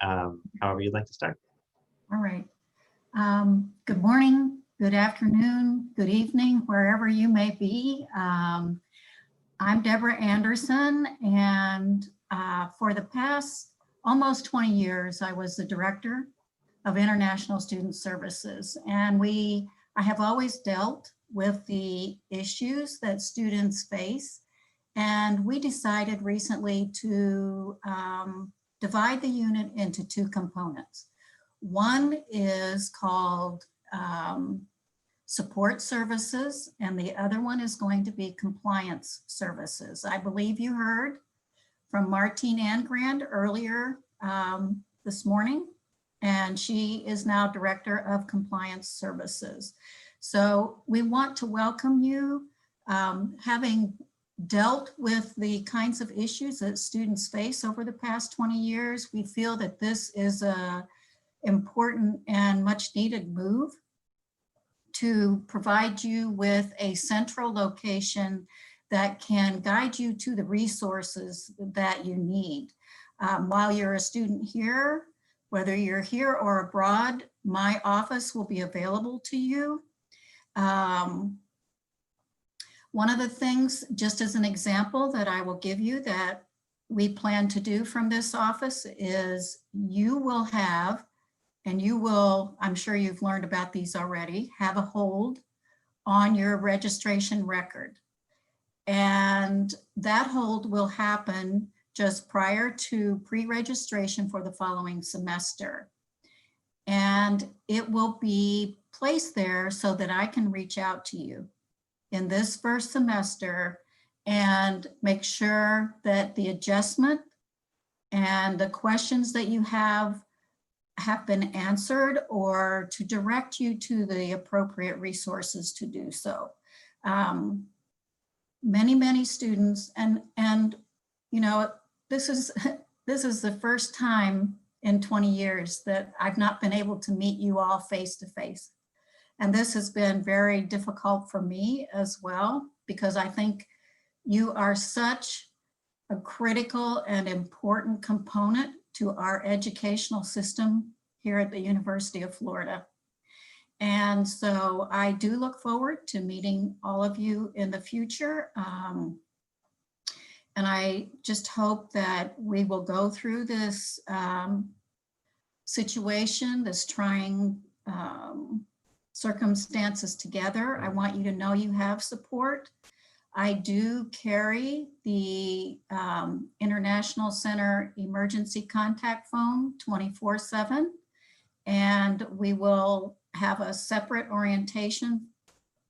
however you'd like to start. All right. Good morning, good afternoon, good evening, wherever you may be. I'm Deborah Anderson, and for the past almost 20 years, I was the Director of International Student Services. And I have always dealt with the issues that students face. And we decided recently to divide the unit into two components. One is called support services, and the other one is going to be compliance services. I believe you heard from Martine Angrand earlier this morning, and she is now Director of Compliance Services. So we want to welcome you. Having dealt with the kinds of issues that students face over the past 20 years, we feel that this is a important and much needed move to provide you with a central location that can guide you to the resources that you need. While you're a student here, whether you're here or abroad, my office will be available to you. One of the things, just as an example, that I will give you that we plan to do from this office is you will have, and you will, I'm sure you've learned about these already, have a hold on your registration record. And that hold will happen just prior to pre-registration for the following semester. And it will be placed there so that I can reach out to you in this first semester and make sure that the adjustment and the questions that you have been answered, or to direct you to the appropriate resources to do so. Many students, and you know, this is the first time in 20 years that I've not been able to meet you all face to face. And this has been very difficult for me as well, because I think you are such a critical and important component to our educational system here at the University of Florida. And so I do look forward to meeting all of you in the future. And I just hope that we will go through this situation, this trying circumstances together. I want you to know you have support. I do carry the International Center Emergency Contact Phone 24/7, and we will have a separate orientation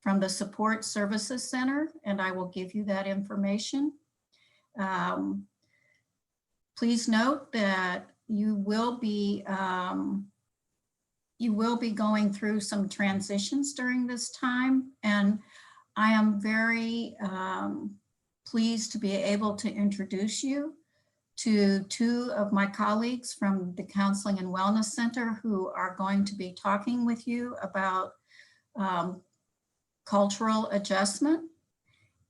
from the Support Services Center, and I will give you that information. Please note that you will be going through some transitions during this time, and I am very pleased to be able to introduce you to two of my colleagues from the Counseling and Wellness Center who are going to be talking with you about cultural adjustment.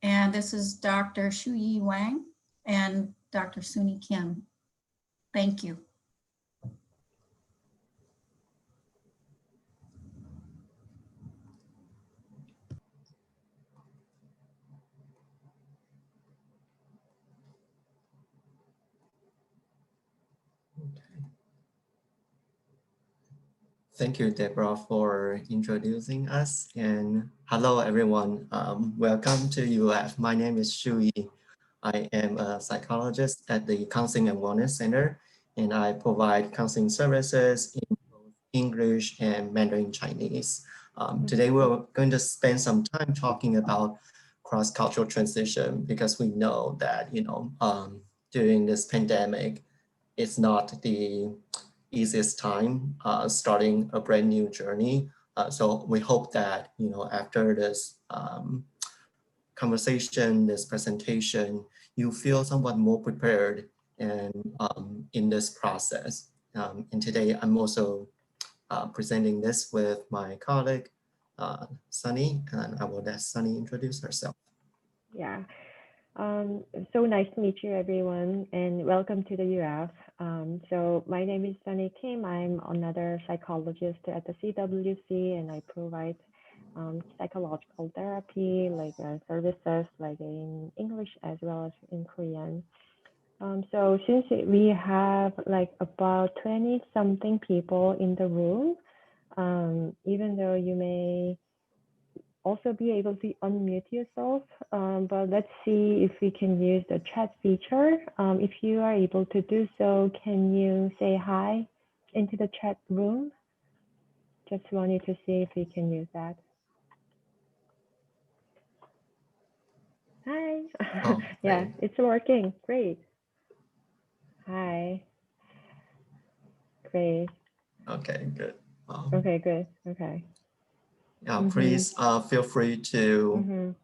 And this is Dr. Shuyi Wang and Dr. Suni Kim. Thank you. Thank you, Deborah, for introducing us. And hello, everyone. Welcome to UF. My name is Shuyi. I am a psychologist at the Counseling and Wellness Center, and I provide counseling services in both English and Mandarin Chinese. Today, we're going to spend some time talking about cross-cultural transition, because we know that, during this pandemic, it's not the easiest time starting a brand new journey. So we hope that, after this conversation, this presentation, you feel somewhat more prepared and in this process. And today I'm also presenting this with my colleague, Sunny, and I will let Sunny introduce herself. Yeah. So nice to meet you, everyone, and welcome to the UF. So my name is Sunny Kim. I'm another psychologist at the CWC, and I provide psychological therapy, like services, like in English as well as in Korean. So since we have like about 20 something people in the room, even though you may also be able to unmute yourself, but let's see if we can use the chat feature. If you are able to do so, can you say hi into the chat room? Just wanted to see if we can use that. Hi. Oh, Yeah, great. it's working. Great. Hi. Great. Okay, good. Okay, good. Okay. Yeah, please feel free to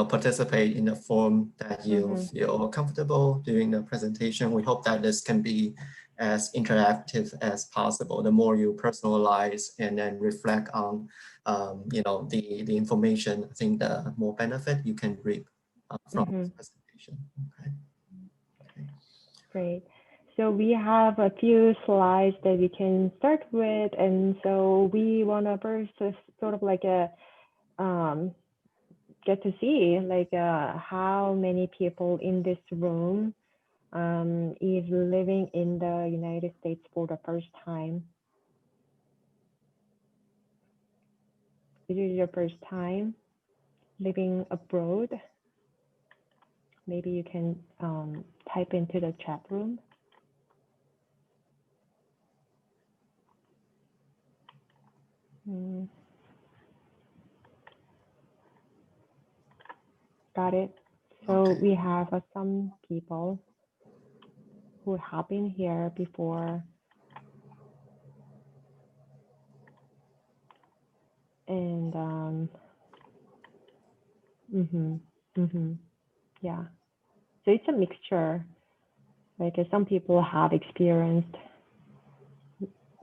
participate in the form that you feel comfortable during the presentation. We hope that this can be as interactive as possible. The more you personalize and then reflect on the information, I think the more benefit you can reap from this presentation. Okay. Great. So we have a few slides that we can start with, and so we want to first just sort of like get to see like how many people in this room is living in the United States for the first time. This is your first time living abroad. Maybe you can type into the chat room. Got it. So Okay. we have some people who have been here before. And yeah, so it's a mixture. Like some people have experienced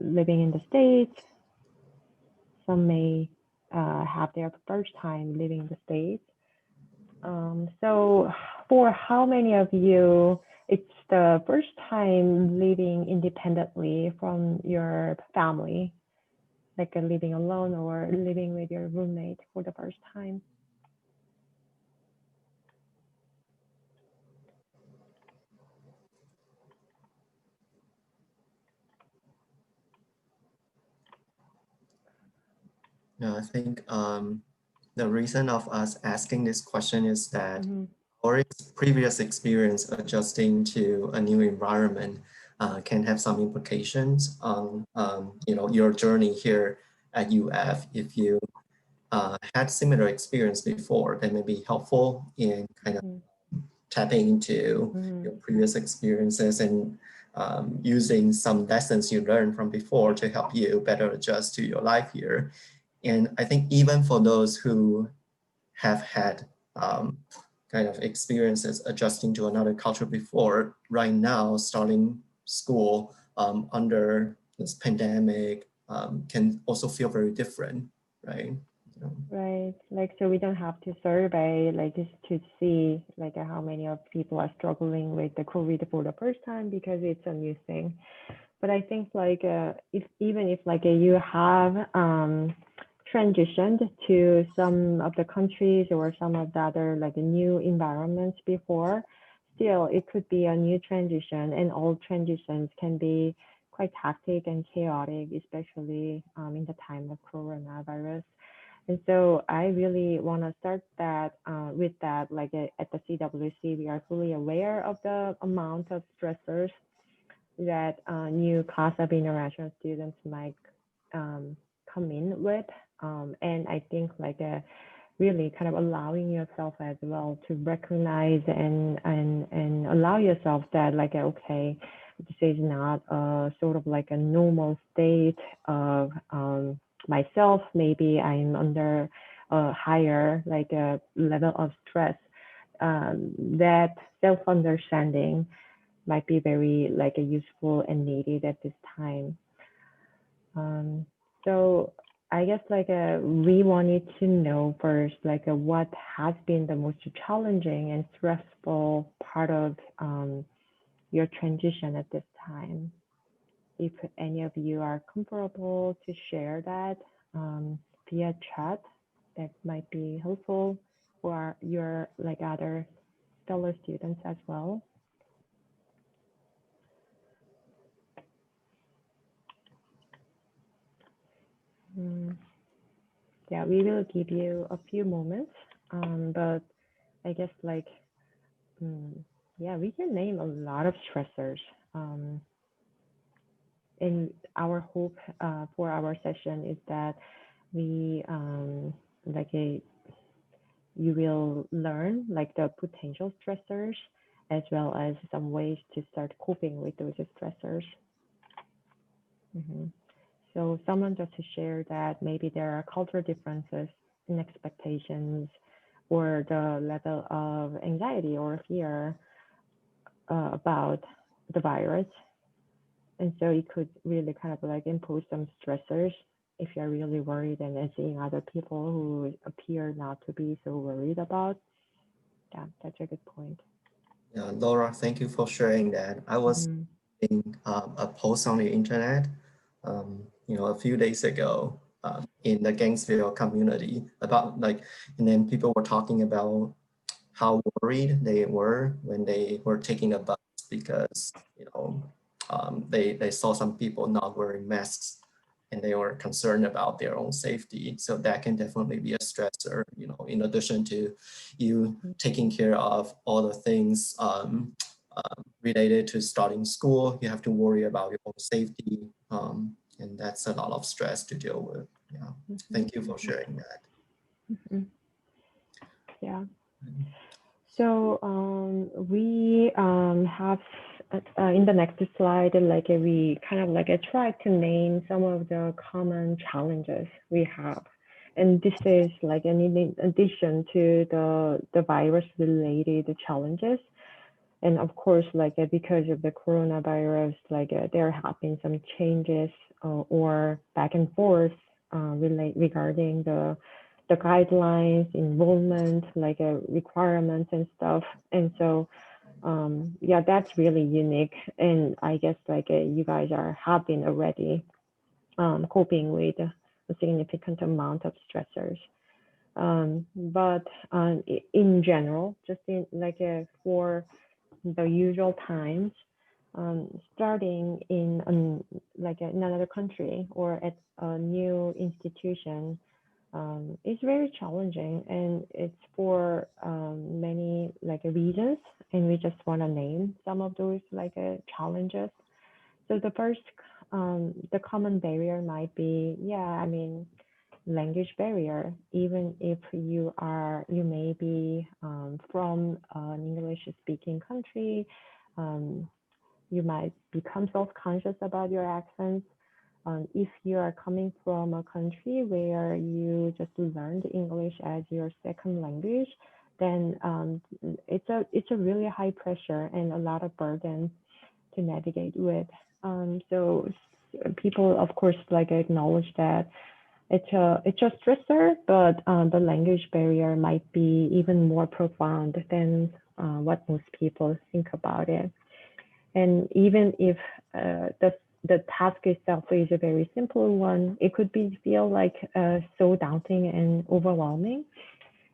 living in the States. Some may have their first time living in the States. So for how many of you, it's the first time living independently from your family, like living alone or living with your roommate for the first time? Yeah, I think the reason of us asking this question is that our previous experience adjusting to a new environment can have some implications on your journey here at UF. If you had similar experience before, that may be helpful in kind of tapping into your previous experiences and using some lessons you learned from before to help you better adjust to your life here. And I think even for those who have had kind of experiences adjusting to another culture before, right now starting school under this pandemic can also feel very different, right? Right, like so we don't have to survey like just to see like how many of people are struggling with the COVID for the first time because it's a new thing. But I think like if even if like you have transitioned to some of the countries or some of the other like new environments before, still it could be a new transition, and all transitions can be quite hectic and chaotic, especially in the time of coronavirus. And so I really want to start that with that, like at the CWC, we are fully aware of the amount of stressors that new class of international students might come in with. And I think like really kind of allowing yourself as well to recognize and allow yourself that like, okay, this is not sort of like a normal state of myself. Maybe I'm under a higher like a level of stress. That self-understanding might be very like useful and needed at this time. So I guess like we wanted to know first, like what has been the most challenging and stressful part of your transition at this time. If any of you are comfortable to share that via chat, that might be helpful for your like other fellow students as well. Yeah, we will give you a few moments, but I guess like, yeah, we can name a lot of stressors. And our hope for our session is that we you will learn like the potential stressors as well as some ways to start coping with those stressors. So someone just to share that maybe there are cultural differences in expectations or the level of anxiety or fear about the virus. And so it could really kind of like impose some stressors if you're really worried and seeing other people who appear not to be so worried about. Yeah, that's a good point. Yeah, Laura, thank you for sharing that. I was in a post on the internet, a few days ago in the Gainesville community about and then people were talking about how worried they were when they were taking a bus because, they saw some people not wearing masks and they were concerned about their own safety. So that can definitely be a stressor, in addition to you taking care of all the things related to starting school, you have to worry about your own safety. And that's a lot of stress to deal with. Yeah. Thank you for sharing that. Yeah. So we have in the next slide, like we kind of like try to name some of the common challenges we have. And this is like in addition to the virus related challenges. And of course, like because of the coronavirus, like there have been some changes or back and forth regarding the guidelines, enrollment, like requirements and stuff. And so, yeah, that's really unique. And I guess like you guys have been already coping with a significant amount of stressors. But in general, just in like for the usual times, starting in like in another country or at a new institution is very challenging, and it's for many like reasons, and we just want to name some of those like challenges. So the first, the common barrier might be, language barrier. Even if you may be from an English speaking country, you might become self-conscious about your accents. If you are coming from a country where you just learned English as your second language, then it's a really high pressure and a lot of burden to navigate with. So people, of course, like acknowledge that it's a stressor, but the language barrier might be even more profound than what most people think about it. And even if the task itself is a very simple one, it could feel like so daunting and overwhelming.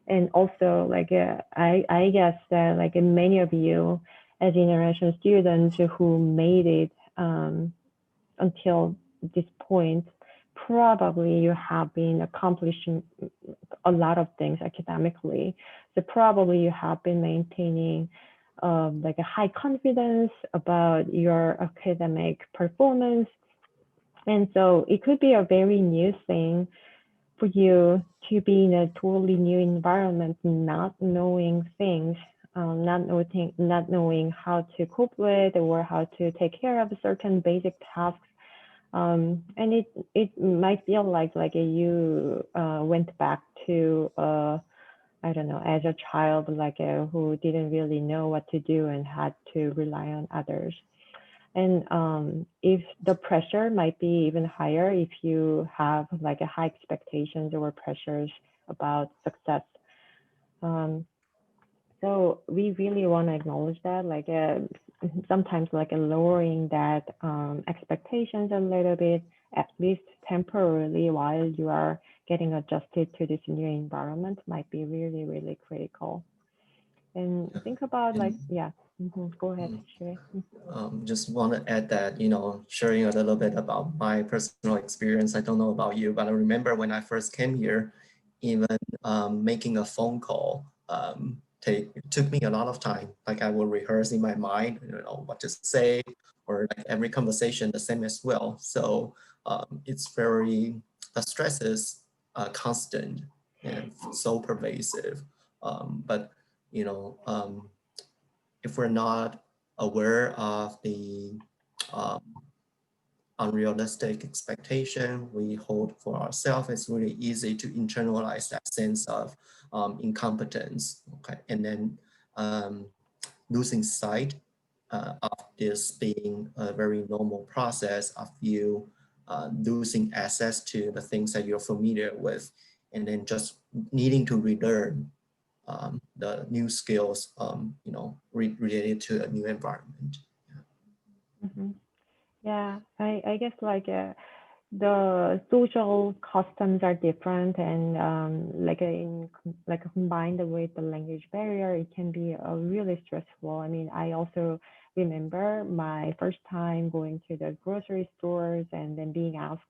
And also, like I guess that like many of you as international students who made it until this point, probably you have been accomplishing a lot of things academically. So probably you have been maintaining like a high confidence about your academic performance. And so it could be a very new thing for you to be in a totally new environment, not knowing things, not knowing how to cope with or how to take care of certain basic tasks. And it might feel like you went back to I don't know, as a child, like who didn't really know what to do and had to rely on others. And if the pressure might be even higher if you have like a high expectations or pressures about success. So we really want to acknowledge that, like sometimes like lowering that expectations a little bit, at least temporarily, while you are getting adjusted to this new environment, might be really, really critical. And think about like, And yeah, go ahead, mm, Shui. just want to add that, sharing a little bit about my personal experience. I don't know about you, but I remember when I first came here, even making a phone call took me a lot of time. Like I will rehearse in my mind, what to say, or like every conversation the same as well. So it's the stress is constant and so pervasive. But you know, if we're not aware of the um, unrealistic expectation we hold for ourselves, it's really easy to internalize that sense of incompetence. Okay, and then losing sight of this being a very normal process of you losing access to the things that you're familiar with, and then just needing to relearn the new skills, related to a new environment. Yeah, I guess like the social customs are different, and like combined with the language barrier, it can be really stressful. I mean, I also remember my first time going to the grocery stores and then being asked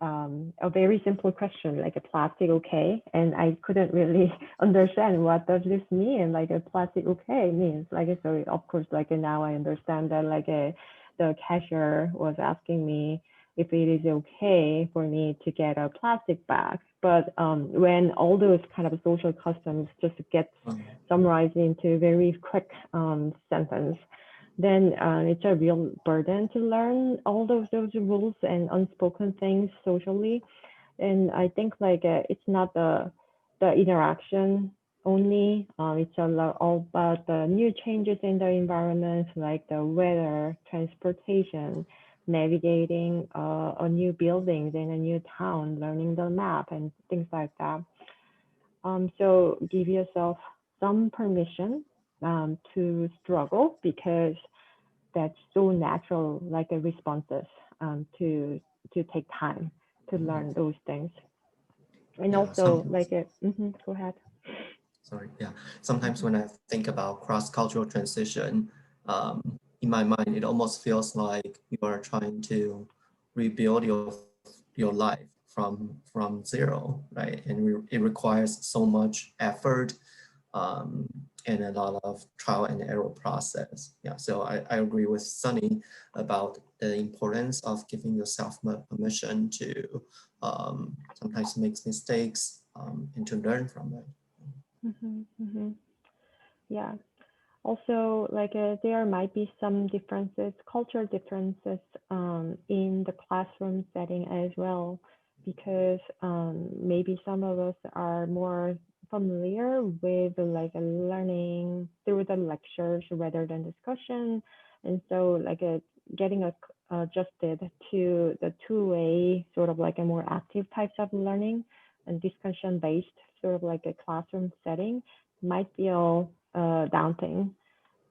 a very simple question like a plastic okay, and I couldn't really understand what does this mean, like a plastic okay means, like so of course like now I understand that like the cashier was asking me if it is okay for me to get a plastic bag, but when all those kind of social customs just get summarized into a very quick sentence, then it's a real burden to learn all those rules and unspoken things socially. And I think like it's not the interaction only. It's all about the new changes in the environment, like the weather, transportation, navigating a new buildings in a new town, learning the map and things like that. So give yourself some permission to struggle, because that's so natural, like a responses to take time to learn those things. And Yeah, also like a go ahead. sorry, yeah. Sometimes when I think about cross-cultural transition, in my mind, it almost feels like you are trying to rebuild your life from zero, right? And it requires so much effort, um, and a lot of trial and error process. Yeah, so I agree with Sunny about the importance of giving yourself permission to sometimes make mistakes, and to learn from it. Yeah. Also, like there might be some differences, cultural differences in the classroom setting as well, because maybe some of us are more familiar with like learning through the lectures rather than discussion, and so like getting adjusted to the two-way sort of like a more active types of learning and discussion based sort of like a classroom setting might feel daunting.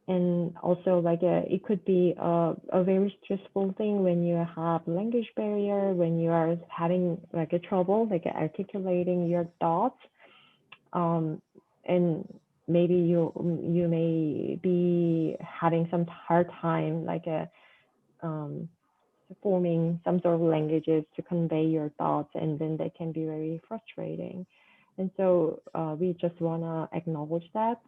And also like it could be a very stressful thing when you have language barrier, when you are having like a trouble like articulating your thoughts, and maybe you may be having some hard time like forming some sort of languages to convey your thoughts, and then they can be very frustrating. And so we just want to acknowledge that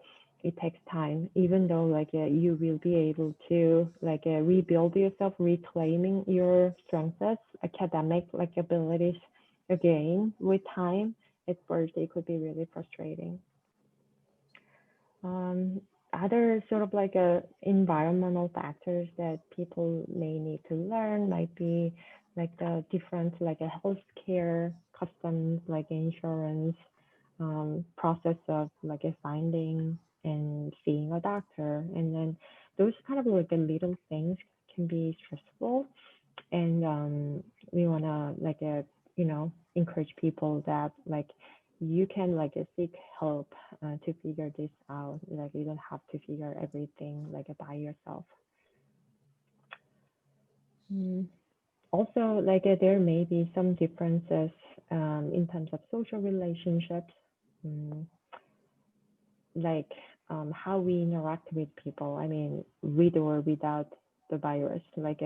it takes time, even though like you will be able to like rebuild yourself, reclaiming your strengths, academic like abilities again with time. At first, it could be really frustrating. Other sort of like environmental factors that people may need to learn might be like the different like a healthcare customs, like insurance, process of like a finding and seeing a doctor, and then those kind of like the little things can be stressful, and we want to encourage people that like you can like seek help to figure this out. Like you don't have to figure everything like by yourself. Also, like there may be some differences in terms of social relationships, like how we interact with people. I mean, with or without the virus, like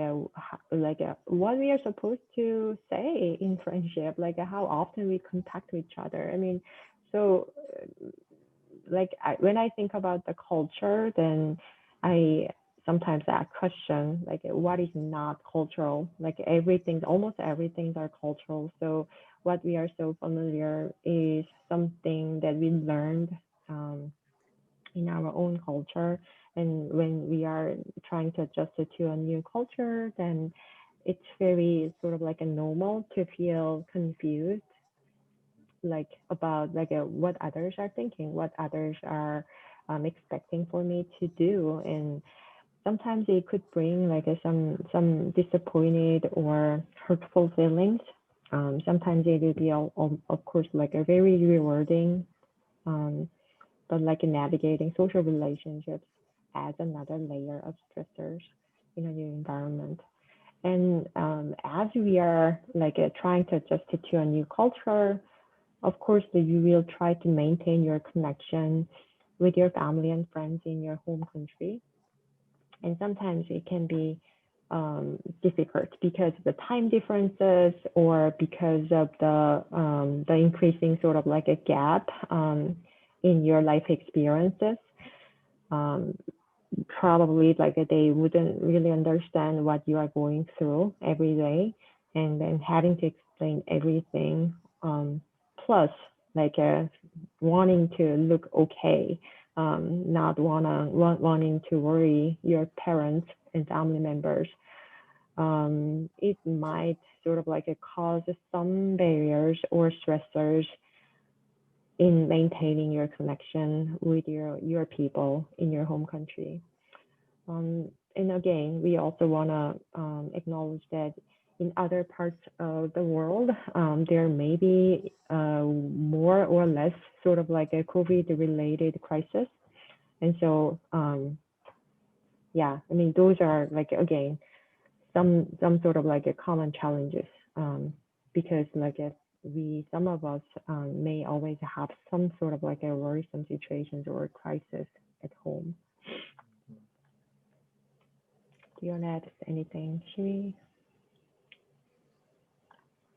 what we are supposed to say in friendship, like how often we contact each other. I mean, so like when I think about the culture, then I sometimes ask question like what is not cultural? Like everything, almost everything are cultural. So what we are so familiar is something that we learned in our own culture. And when we are trying to adjust it to a new culture, then it's very sort of like a normal to feel confused, like about like what others are thinking, what others are expecting for me to do. And sometimes it could bring like some disappointed or hurtful feelings. Sometimes it will be of course like a very rewarding, but like navigating social relationships adds another layer of stressors in a new environment. And as we are like trying to adjust it to a new culture, of course, you will try to maintain your connection with your family and friends in your home country. And sometimes it can be difficult because of the time differences or because of the increasing sort of like a gap in your life experiences. Probably like they wouldn't really understand what you are going through every day, and then having to explain everything, plus like wanting to look okay, not wanting to worry your parents and family members. It might sort of like cause some barriers or stressors in maintaining your connection with your people in your home country. And again, we also want to acknowledge that in other parts of the world, there may be more or less sort of like a COVID-related crisis. And so, yeah, I mean, those are like, again, some sort of like a common challenges, because like some of us may always have some sort of like a worrisome situations or crisis at home. Do you want to add anything, Shui?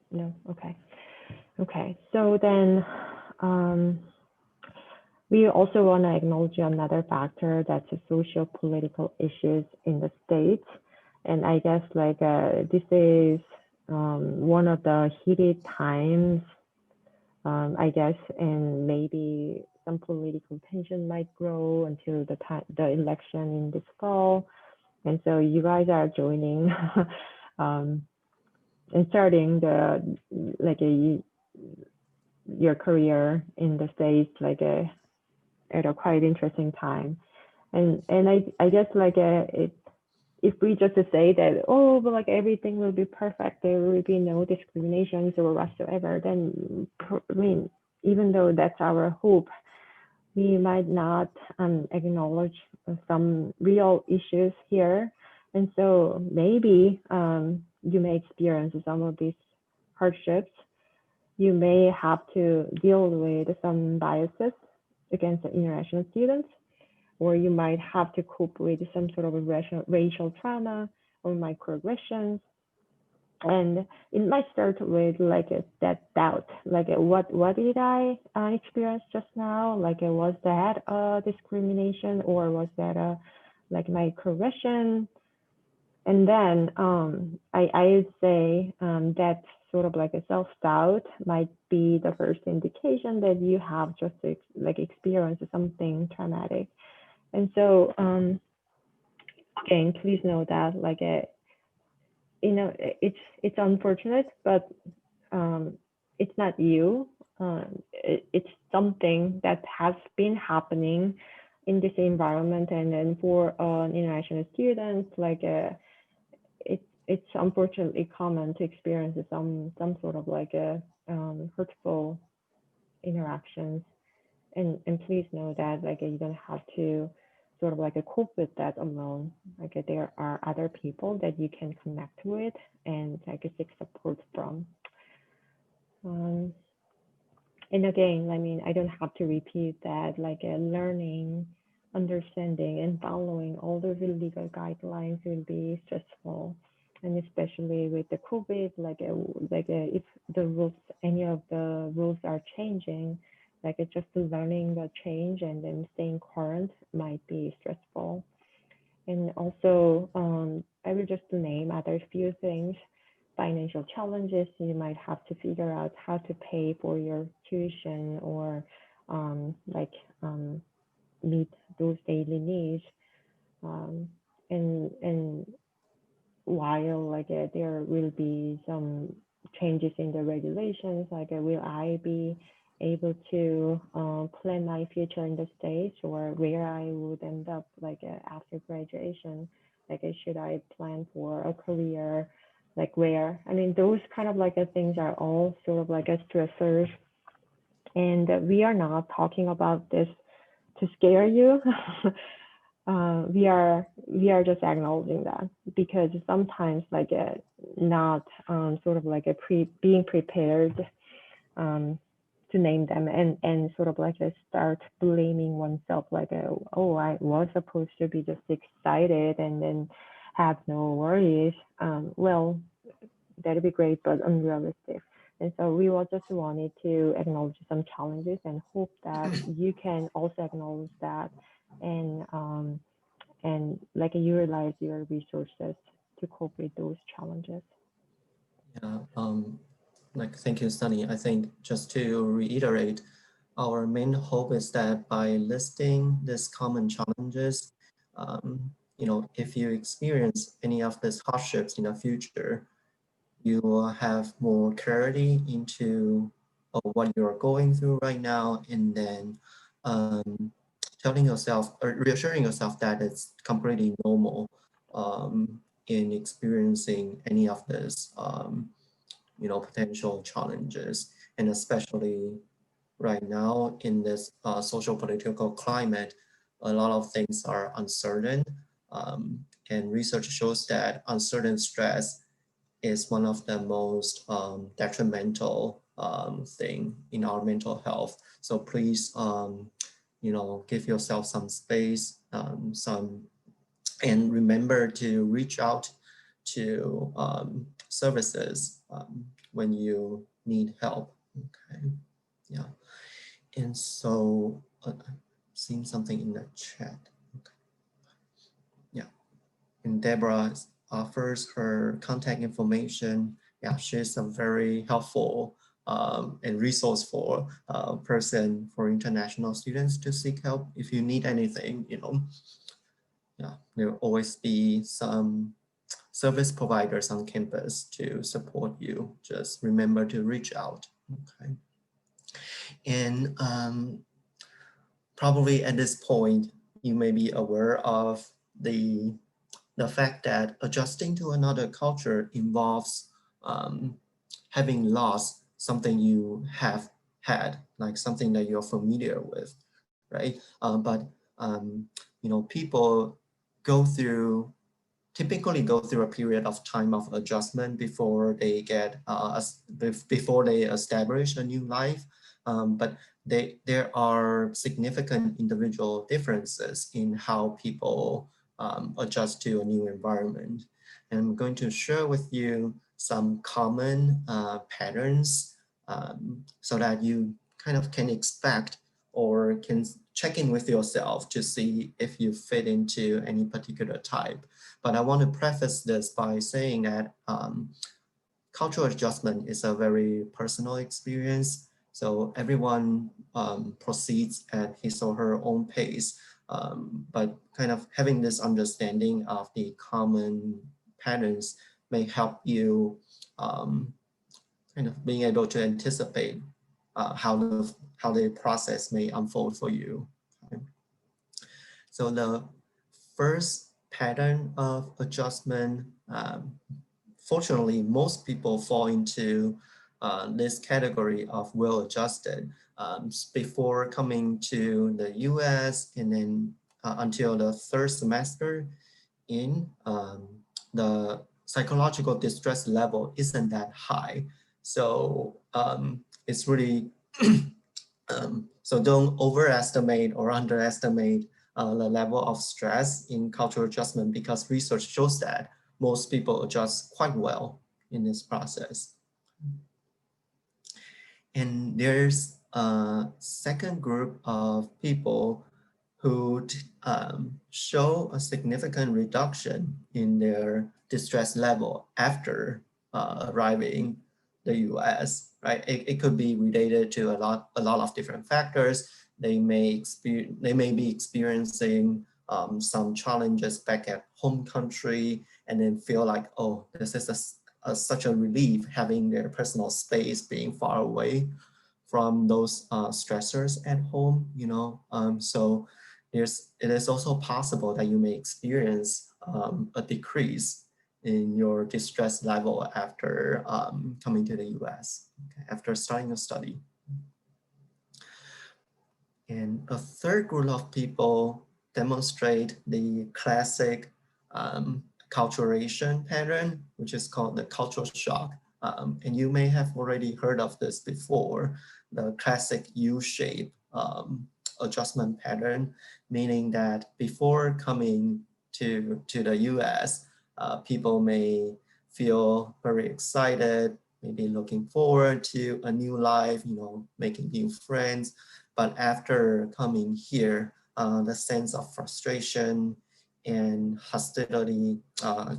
No? Okay. Okay. So then we also want to acknowledge another factor, that's the social political issues in the States. And I guess like this is one of the heated times, I guess, and maybe some political tension might grow until the election in this fall. And so you guys are joining and starting your career in the States like at a quite interesting time. And I guess like if we just say that, oh, but like everything will be perfect, there will be no discriminations or whatsoever, then I mean, even though that's our hope, we might not acknowledge some real issues here. And so maybe you may experience some of these hardships. You may have to deal with some biases against the international students, or you might have to cope with some sort of a racial trauma or microaggressions. And it might start with like that doubt, like what did I experience just now? Like was that a discrimination, or was that a like microaggression? And then I would say that sort of like a self-doubt might be the first indication that you have just like experienced something traumatic. And so again, please know that like it's unfortunate, but it's not you. It's something that has been happening in this environment. And then for international students, like it's unfortunately common to experience some sort of like a hurtful interactions, and please know that like you don't have to sort of like cope with that alone. Like there are other people that you can connect with and like seek support from. And again, I mean, I don't have to repeat that, like learning, understanding, and following all the legal guidelines will be stressful. And especially with the COVID, if the rules, any of the rules are changing, like it's just learning the change and then staying current might be stressful. And also, I will just name other few things. Financial challenges, you might have to figure out how to pay for your tuition or meet those daily needs. And while like there will be some changes in the regulations, like will I be able to plan my future in the States, or where I would end up like after graduation? Like should I plan for a career, like where? I mean, those kind of like things are all sort of like stressors, and we are not talking about this to scare you. We are just acknowledging that, because sometimes like not sort of like being prepared to name them and sort of like start blaming oneself, like oh, I was supposed to be just excited and then have no worries. Well, that'd be great, but unrealistic. And so we just wanted to acknowledge some challenges and hope that you can also acknowledge that and like utilize your resources to cope with those challenges. Yeah, like thank you, Sunny. I think just to reiterate, our main hope is that by listing these common challenges, you know, if you experience any of these hardships in the future, you will have more clarity into what you're going through right now, and then telling yourself or reassuring yourself that it's completely normal in experiencing any of this, you know, potential challenges. And especially right now in this social political climate, a lot of things are uncertain. And research shows that uncertain stress is one of the most detrimental thing in our mental health. So please, you know, give yourself some space, and remember to reach out to services when you need help. Okay, yeah. And so seeing something in the chat. Okay. Yeah, and Deborah offers her contact information. Yeah, she's a very helpful and resourceful person for international students to seek help. If you need anything, you know, yeah, there will always be some service providers on campus to support you. Just remember to reach out. Okay. And probably at this point, you may be aware of the fact that adjusting to another culture involves having lost something you have had, like something that you're familiar with, right? But you know, people typically go through a period of time of adjustment before they get before they establish a new life. But there are significant individual differences in how people adjust to a new environment. And I'm going to share with you some common patterns so that you kind of can expect or can check in with yourself to see if you fit into any particular type. But I want to preface this by saying that cultural adjustment is a very personal experience. So everyone proceeds at his or her own pace. But kind of having this understanding of the common patterns may help you kind of being able to anticipate how the process may unfold for you. Okay. So the first pattern of adjustment fortunately, most people fall into this category of well-adjusted before coming to the US, and then until the third semester in the psychological distress level isn't that high. So it's really, so don't overestimate or underestimate the level of stress in cultural adjustment, because research shows that most people adjust quite well in this process. And there's a second group of people who show a significant reduction in their distress level after arriving the US, right? It could be related to a lot of different factors. They may be experiencing some challenges back at home country, and then feel like, oh, this is such a relief having their personal space being far away from those stressors at home, you know. So it is also possible that you may experience a decrease in your distress level after coming to the US, okay, after starting a study. And a third group of people demonstrate the classic acculturation pattern, which is called the cultural shock. And you may have already heard of this before, the classic U-shape adjustment pattern, meaning that before coming to the US, people may feel very excited, maybe looking forward to a new life, you know, making new friends. But after coming here, the sense of frustration and hostility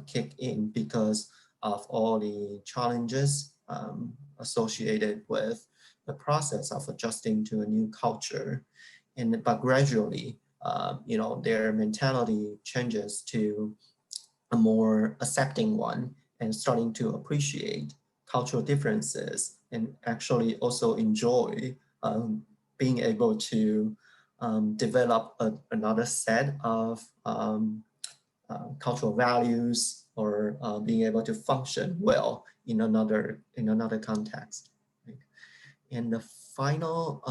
kick in because of all the challenges associated with the process of adjusting to a new culture. But gradually, you know, their mentality changes to a more accepting one, and starting to appreciate cultural differences, and actually also enjoy being able to develop another set of cultural values, or being able to function well in another context. Right? And the final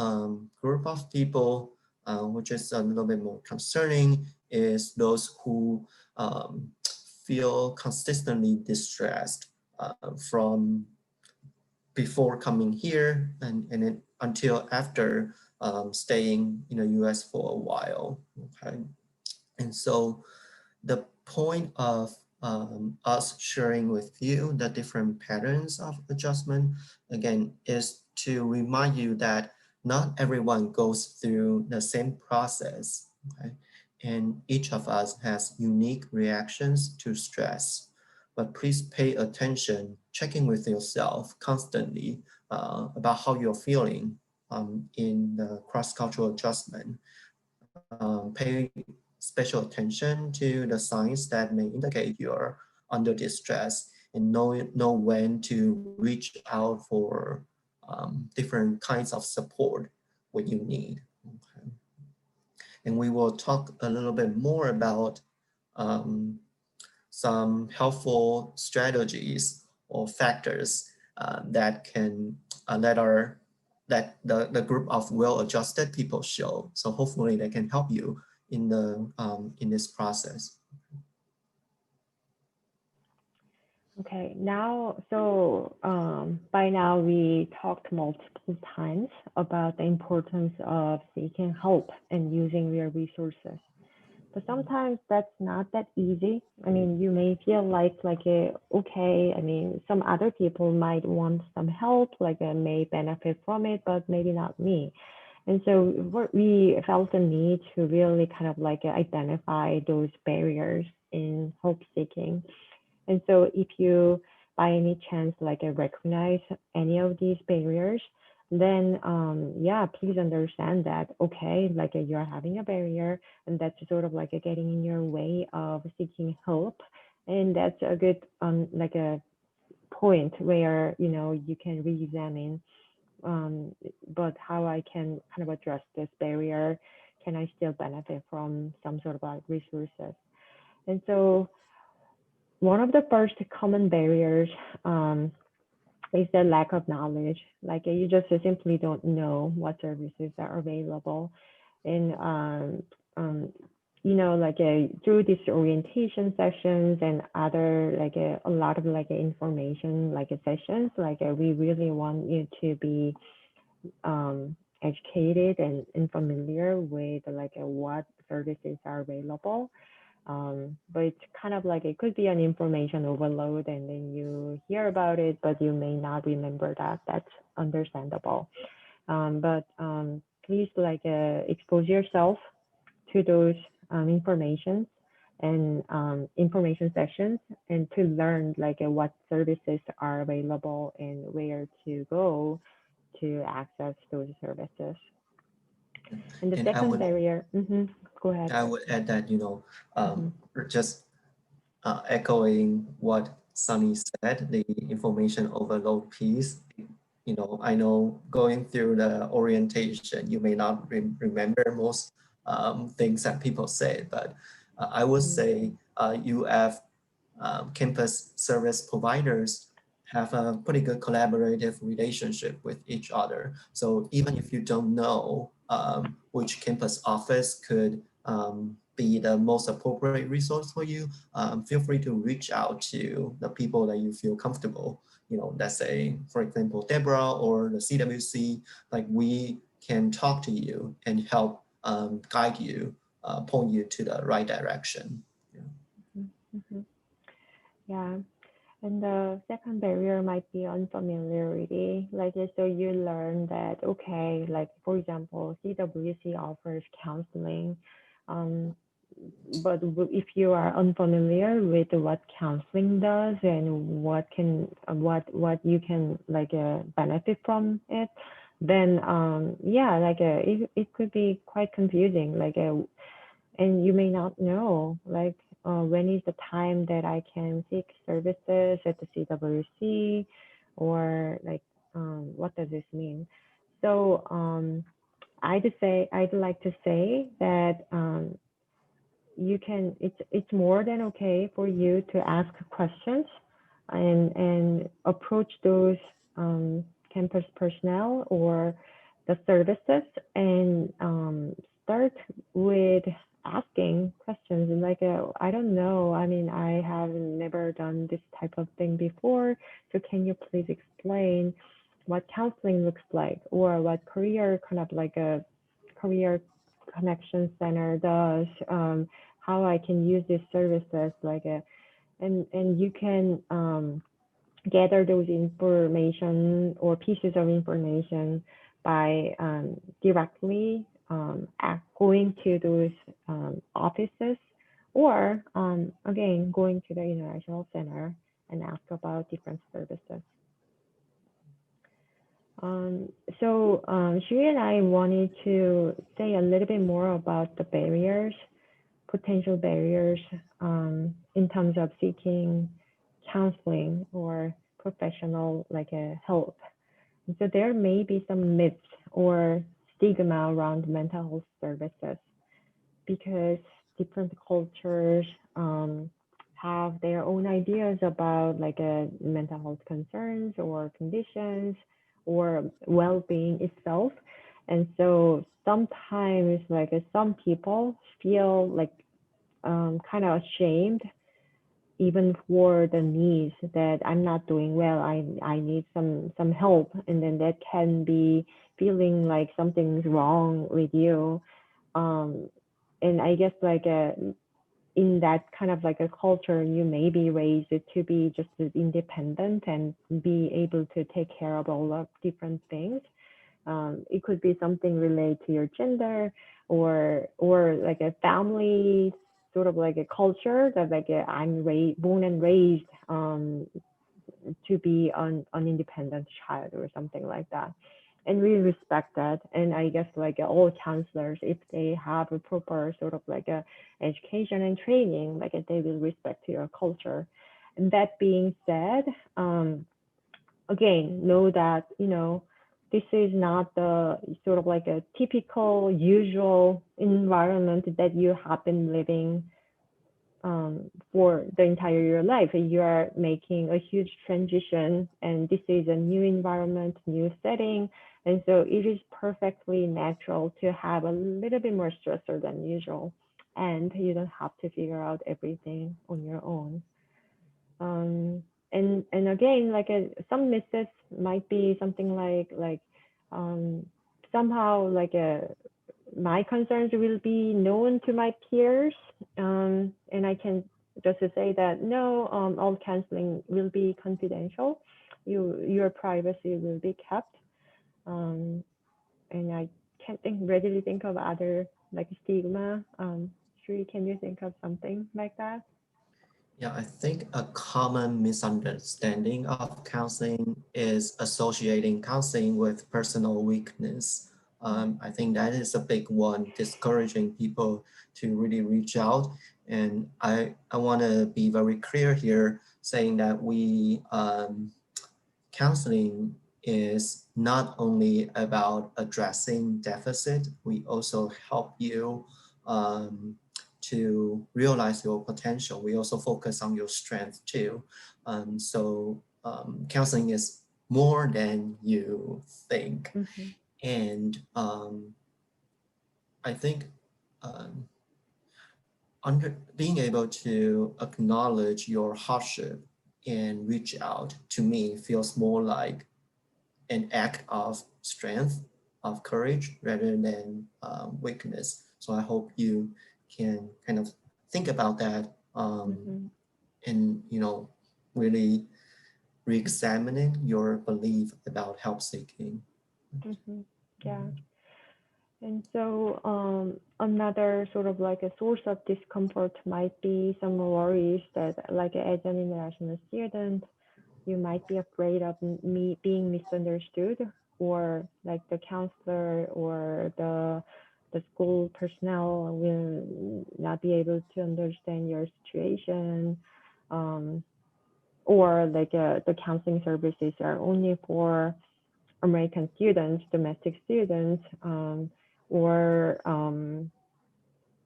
group of people, which is a little bit more concerning, is those who feel consistently distressed from before coming here and then until after staying in the US for a while. Okay, and so the point of us sharing with you the different patterns of adjustment, again, is to remind you that not everyone goes through the same process, okay? And each of us has unique reactions to stress. But please pay attention, checking with yourself constantly about how you're feeling in the cross-cultural adjustment. Pay special attention to the signs that may indicate you're under distress, and know when to reach out for different kinds of support when you need. Okay. And we will talk a little bit more about some helpful strategies or factors that can that the group of well-adjusted people show. So hopefully they can help you in this process. Okay, now, so by now we talked multiple times about the importance of seeking help and using your resources. But sometimes that's not that easy. I mean, you may feel like okay, I mean, some other people might want some help, may benefit from it, but maybe not me. And so we felt the need to really kind of identify those barriers in help seeking. And so if you by any chance recognize any of these barriers, then yeah, please understand that, okay, you're having a barrier, and that's sort of getting in your way of seeking help. And that's a good a point where, you know, you can re-examine but how I can kind of address this barrier. Can I still benefit from some sort of resources? And so one of the first common barriers is the lack of knowledge. Like you just simply don't know what services are available. And, you know, like through these orientation sessions and other, like a lot of like information, like sessions, like we really want you to be educated and familiar with like what services are available. But it's kind of like it could be an information overload and then you hear about it, but you may not remember that. That's understandable. But please like expose yourself to those information and information sessions and to learn like what services are available and where to go to access those services. And the And I second would barrier, go ahead. I would add that, just echoing what Sunny said, the information overload piece. I know going through the orientation, you may not remember most things that people say, but I would say UF campus service providers have a pretty good collaborative relationship with each other. So even if you don't know which campus office could be the most appropriate resource for you, feel free to reach out to the people that you feel comfortable. Let's say, for example, Deborah or the CWC, like we can talk to you and help guide you, point you to the right direction. Yeah. And the second barrier might be unfamiliarity. Like, so you learn that, okay, like, for example, CWC offers counseling. But if you are unfamiliar with what counseling does and what you can like benefit from it, then yeah, like it could be quite confusing. Like, and you may not know like when is the time that I can seek services at the CWC, or like what does this mean? So I'd like to say that you can, it's more than okay for you to ask questions and approach those campus personnel or the services and start with asking questions and like I don't know, I mean, I have never done this type of thing before, so can you please explain what counseling looks like, or what career kind of like a career connection center does, how I can use these services, like and you can gather those information or pieces of information by directly going to those offices, or again going to the international center and ask about different services. So Shui and I wanted to say a little bit more about the barriers, potential barriers in terms of seeking counseling or professional like help. And so there may be some myths or stigma around mental health services because different cultures have their own ideas about like mental health concerns or conditions or well-being itself. And so sometimes like some people feel like kind of ashamed even for the needs that I'm not doing well, I need some help, and then that can be feeling like something's wrong with you. And I guess like in that kind of like a culture, you may be raised to be just independent and be able to take care of all of different things. It could be something related to your gender or like a family sort of like a culture that like I'm born and raised to be an independent child or something like that. And we respect that. And I guess like all counselors, if they have a proper sort of like a education and training, like they will respect your culture. And that being said, again, know that, this is not the sort of like a typical usual environment that you have been living for the entire your life. You are making a huge transition, and this is a new environment, new setting, and so it is perfectly natural to have a little bit more stressor than usual, and you don't have to figure out everything on your own. And again, like some misses might be something like somehow like my concerns will be known to my peers, and I can just to say that no, all counseling will be confidential. Your privacy will be kept, and I can't readily think of other like stigma. Sri, can you think of something like that? Yeah, I think a common misunderstanding of counseling is associating counseling with personal weakness. I think that is a big one, discouraging people to really reach out. And I want to be very clear here, saying that counseling is not only about addressing deficit, we also help you to realize your potential. We also focus on your strength too. Counseling is more than you think. Mm-hmm. And I think being able to acknowledge your hardship and reach out to me feels more like an act of strength, of courage, rather than weakness. So I hope you can kind of think about that and, really re-examining your belief about help seeking. Yeah. And so another sort of like a source of discomfort might be some worries that like as an international student, you might be afraid of being misunderstood, or like the counselor or the school personnel will not be able to understand your situation, or like the counseling services are only for American students, domestic students, or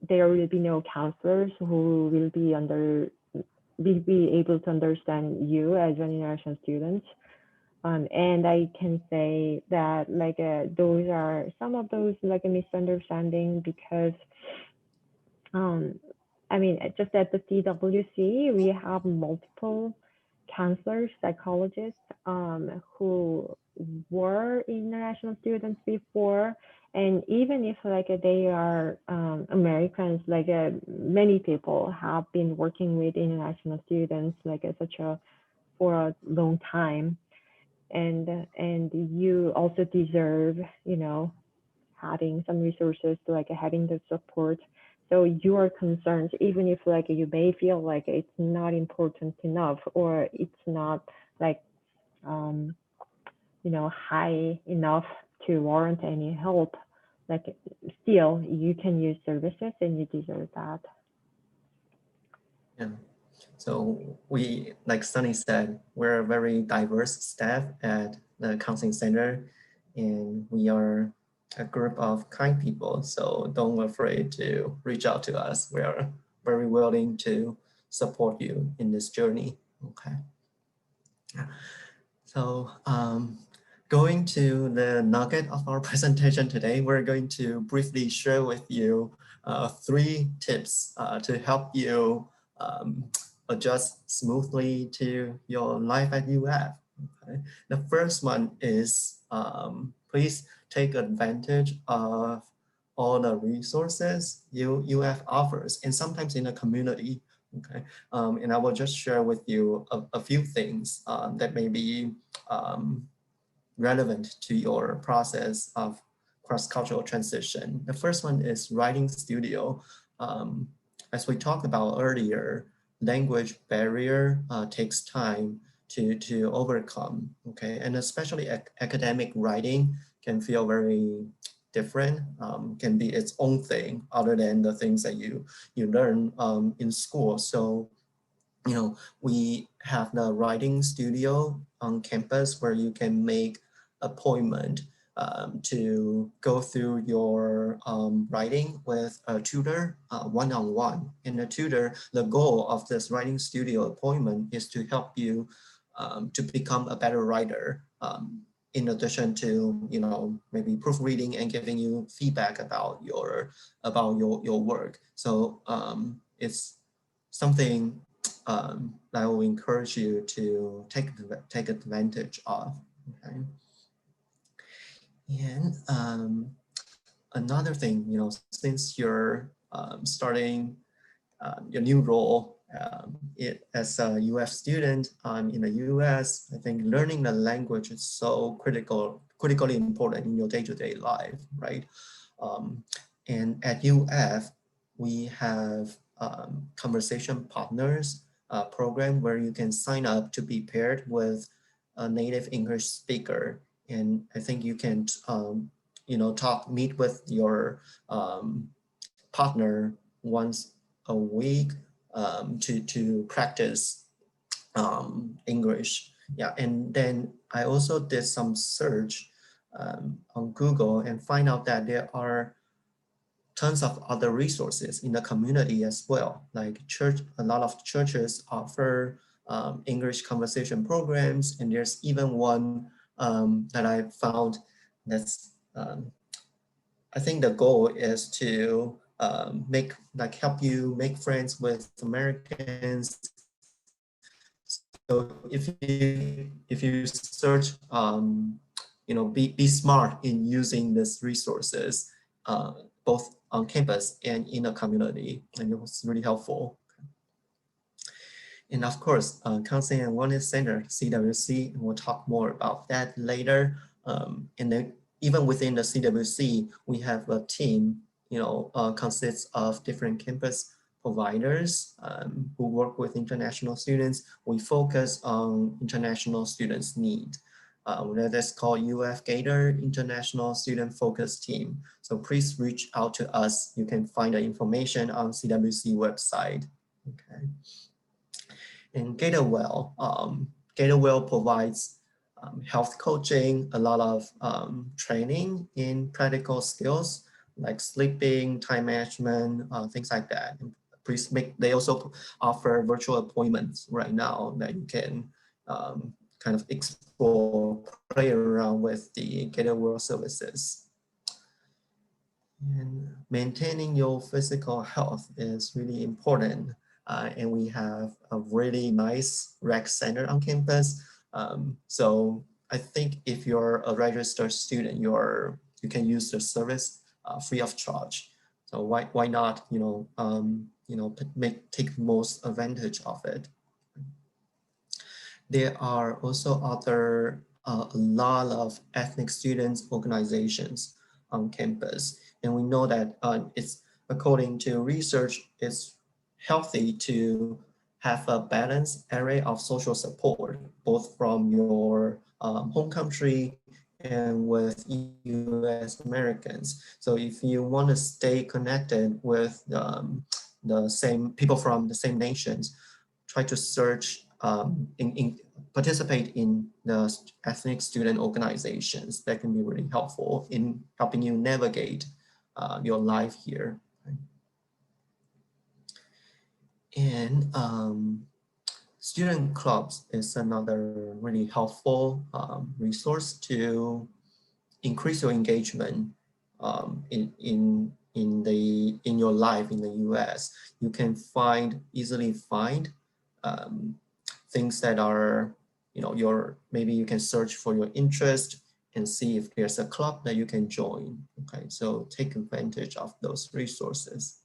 there will be no counselors who will be able to understand you as an international student. And I can say that like those are some of those like a misunderstanding, because I mean, just at the CWC, we have multiple counselors, psychologists who were international students before. And even if like they are Americans, like many people have been working with international students like for a long time. And you also deserve, having some resources, like having the support. So your concerns, even if like you may feel like it's not important enough, or it's not like high enough to warrant any help, like still you can use services and you deserve that. Yeah. So we, like Sunny said, we're a very diverse staff at the counseling center, and we are a group of kind people. So don't be afraid to reach out to us. We are very willing to support you in this journey. Okay. So going to the nugget of our presentation today, we're going to briefly share with you 3 tips to help you adjust smoothly to your life at UF. Okay. The first one is please take advantage of all the resources UF offers, and sometimes in the community. Okay, and I will just share with you a few things that may be relevant to your process of cross-cultural transition. The first one is Writing Studio. As we talked about earlier, language barrier takes time to overcome, okay? And especially academic writing can feel very different, can be its own thing other than the things that you learn in school. So, we have the writing studio on campus where you can make appointment to go through your writing with a tutor one-on-one. And the tutor, the goal of this writing studio appointment is to help you to become a better writer, in addition to, you know, maybe proofreading and giving you feedback about your work. So it's something that I will encourage you to take advantage of. Okay. And another thing, you know, since you're starting your new role as a UF student in the US, I think learning the language is so critically important in your day-to-day life, right? And at UF, we have conversation partners program where you can sign up to be paired with a native English speaker. And I think you can, you know, meet with your partner once a week to practice English. Yeah, and then I also did some search on Google and find out that there are tons of other resources in the community as well. Like a lot of churches offer English conversation programs, and there's even one that I found that's I think the goal is to help you make friends with Americans. So if you search, you know, be smart in using these resources, both on campus and in the community, and it was really helpful. And of course, Counseling and Wellness Center, CWC, and we'll talk more about that later. And then even within the CWC, we have a team, you know, consists of different campus providers who work with international students. We focus on international students' need. That's called UF Gator International Student Focus Team. So please reach out to us. You can find the information on CWC website. Okay. And Gatorwell, Gatorwell provides health coaching, a lot of training in practical skills like sleeping, time management, things like that. And they also offer virtual appointments right now that you can kind of explore, play around with the Gatorwell services. And maintaining your physical health is really important. And we have a really nice rec center on campus. So I think if you're a registered student, you can use the service free of charge. So why not, take most advantage of it. There are also a lot of ethnic students organizations on campus. And we know that it's, according to research, it's healthy to have a balanced array of social support, both from your home country and with US Americans. So if you want to stay connected with the same people from the same nations, try to search, participate in the ethnic student organizations. That can be really helpful in helping you navigate your life here. And student clubs is another really helpful resource to increase your engagement in your life in the US. You can easily find things that are, maybe you can search for your interest and see if there's a club that you can join. Okay, so take advantage of those resources.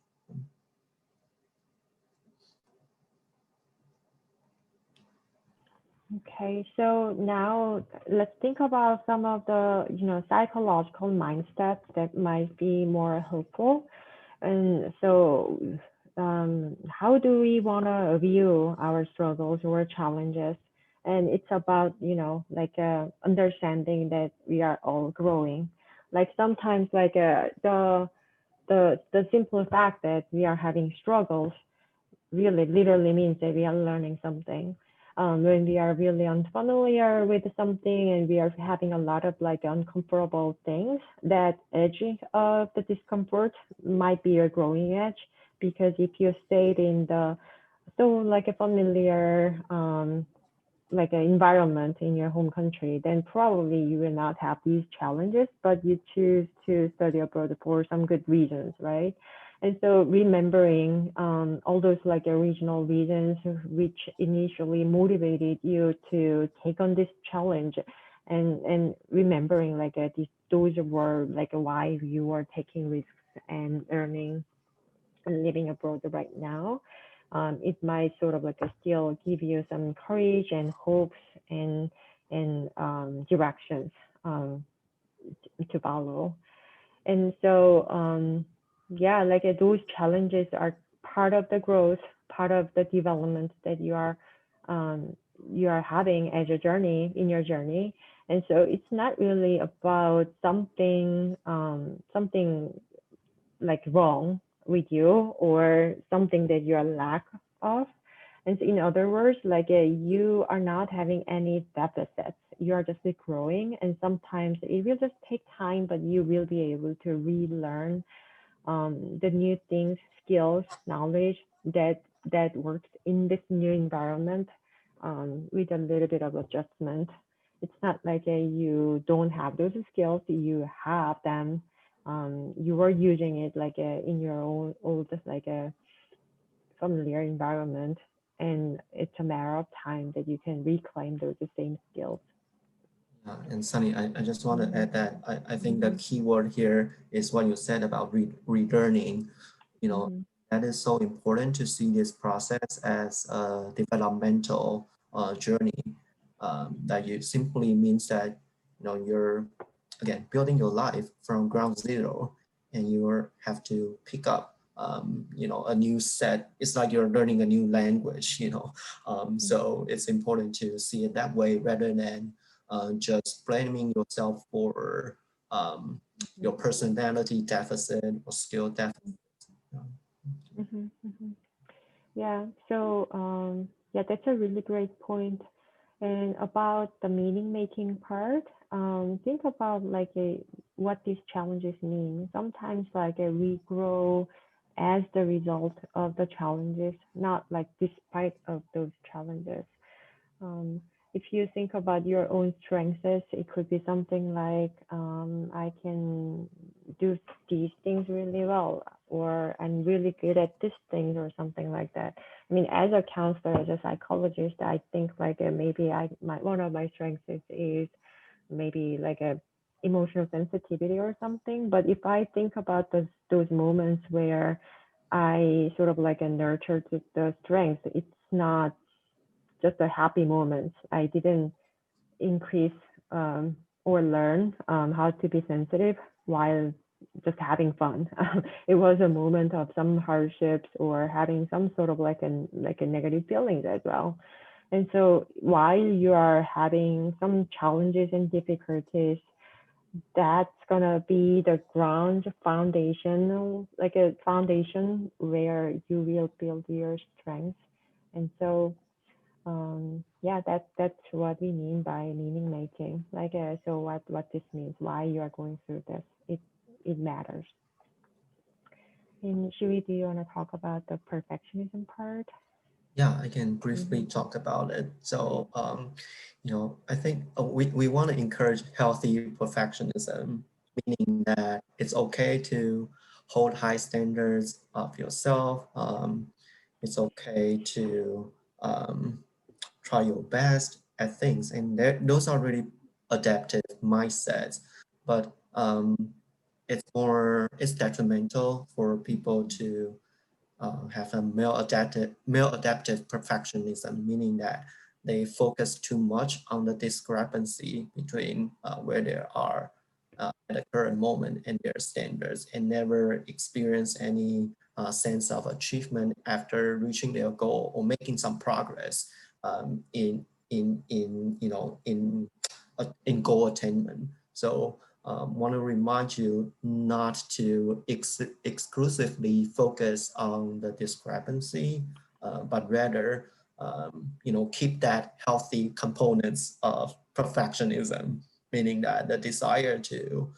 Okay, so now let's think about some of the psychological mindsets that might be more helpful. And so how do we want to view our struggles or challenges? And it's about understanding that we are all growing. Like sometimes the simple fact that we are having struggles really literally means that we are learning something. when we are really unfamiliar with something and we are having a lot of like uncomfortable things, that edge of the discomfort might be your growing edge. Because if you stayed in the like a familiar like an environment in your home country, then probably you will not have these challenges, but you choose to study abroad for some good reasons, right? And so remembering all those like original reasons which initially motivated you to take on this challenge, and remembering like those were like why you were taking risks and earning and living abroad right now. It might sort of like still give you some courage and hopes and directions to follow. And so yeah, like those challenges are part of the growth, part of the development that you are having as a journey in your journey. And so it's not really about something something like wrong with you or something that you are lack of. And so in other words, like you are not having any deficits. You are just growing, and sometimes it will just take time, but you will be able to relearn the new things, skills, knowledge that works in this new environment with a little bit of adjustment. It's not like you don't have those skills, you have them. You were using it like in your own old like a familiar environment, and it's a matter of time that you can reclaim those same skills. And Sunny, I just want to add that I think the key word here is what you said about relearning. You know, that is so important to see this process as a developmental journey. That you simply means that, you know, you're, again, building your life from ground zero, and you have to pick up, you know, a new set. It's like you're learning a new language, you know. So it's important to see it that way rather than just blaming yourself for your personality deficit or skill deficit. Yeah, so yeah, that's a really great point. And about the meaning making part, think about like what these challenges mean. Sometimes like we grow as the result of the challenges, not like despite of those challenges. If you think about your own strengths, it could be something like I can do these things really well, or I'm really good at this thing, or something like that. I mean, as a counselor, as a psychologist, I think like maybe one of my strengths is maybe like a emotional sensitivity or something. But if I think about those moments where I sort of like nurtured the strength, it's not just a happy moment. I didn't increase or learn how to be sensitive while just having fun. It was a moment of some hardships or having some sort of like a negative feelings as well. And so while you are having some challenges and difficulties, that's gonna be the ground foundation, like a foundation where you will build your strength. And so yeah, that's what we mean by meaning making. Like so what this means, why you are going through this, it matters. And Shui, do you want to talk about the perfectionism part? Yeah, I can briefly talk about it. So, you know, I think we want to encourage healthy perfectionism, meaning that it's okay to hold high standards of yourself. It's okay to try your best at things, and those are really adaptive mindsets. But it's detrimental for people to have a male adaptive perfectionism, meaning that they focus too much on the discrepancy between where they are at the current moment and their standards, and never experience any sense of achievement after reaching their goal or making some progress in goal attainment. So want to remind you not to exclusively focus on the discrepancy, but rather keep that healthy components of perfectionism, meaning that the desire to